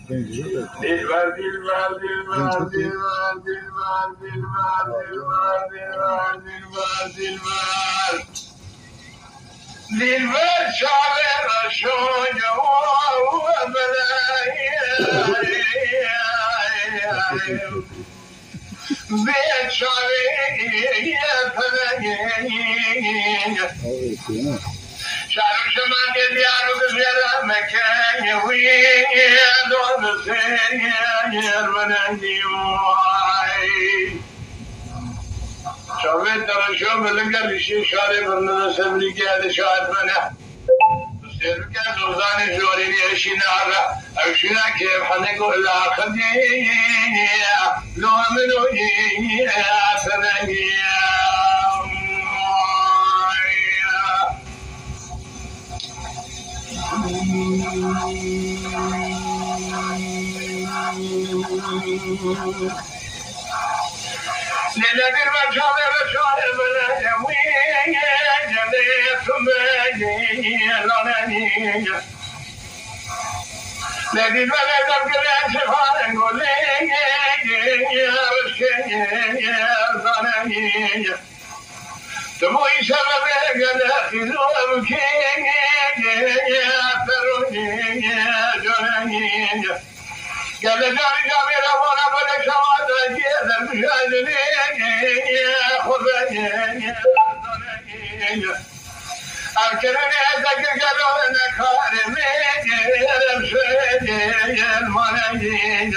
دلبر دلبر دلبر دلبر دلبر دلبر دلبر دلبر دلبر دلبر دلبر شعر شوج و بلاي بيت شعري يا فلاي شعر شمال ديار وزيارة مكان وين دون سير ونادي واي شوفت ترى شو ملقى الشيء شاري برنا سبلي كذا شاهد منه سير كذا زوزاني جوري يشينا على أشينا كيف حنقول لا خدي لو منو يا سنيا ليلة الرجال الرجال بلا وين جليتم لوناني لدي البلد بقلان سفار نقول يا رشكي يا زناني تبوي سبب قلت ذوبك يا تروني يا جناني قال جاري جابي ربنا بلك سواد جيدا مشاهدين يا خذين يا زناني أذكرني أذكر قالوا لنا كارمين يا رمشين يا المناجين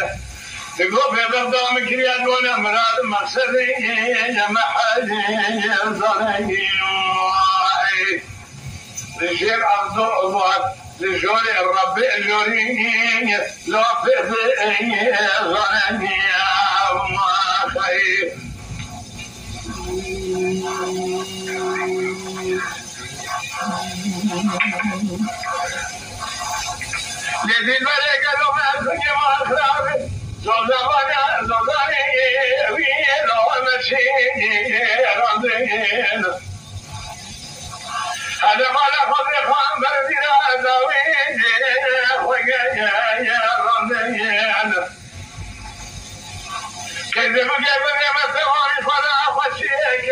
تقول في بغضام كريات ونمراد مقصدين يا محاجين يا زناني لشير عبد الله لجوري الرب جوريني لو في ظنني ما خير لذي الملك لو ما سني ما خرابي زوزاني ويلو مشيني رضين هذا ما لفظ خان بردنا داوين يا رمضان كذب قبل ما ثواني فلا خشيك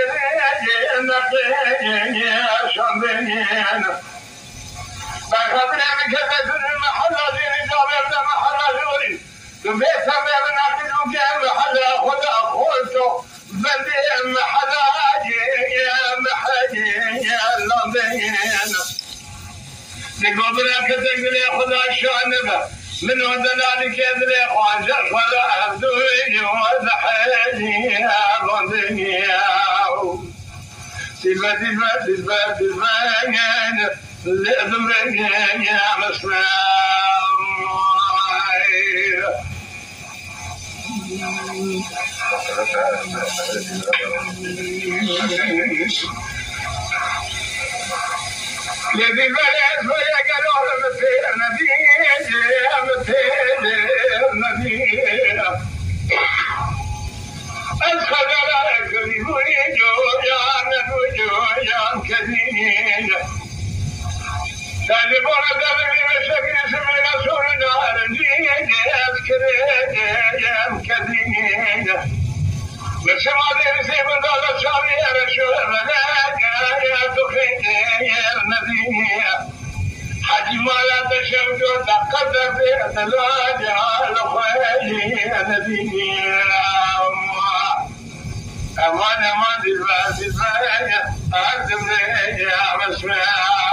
نقين يا شمبين بخبرنا من كذا المحل دين جابر محل جوري بيت سبب نقل محل خدا خلته بدي محل يا محل يا لبين لقبرك تقول يا خدا شانبه من ودلالك يدري خواجه فلا أبدوي وضحيني يا غندني تلبى لأذمرني يا مسلم لذي البلد فيقلوا مثير نذير أدخل لك وجويان كثير تعرفون ذلك بشكل اسم رسول نار أذكر كثير بس ما ادري سيف الله شامي رسول ملاك يا تخيل يا نذير حجم لا تشمت تقدر في الزواج على خير يا نذير أمان دلبر أقدم يا مسمار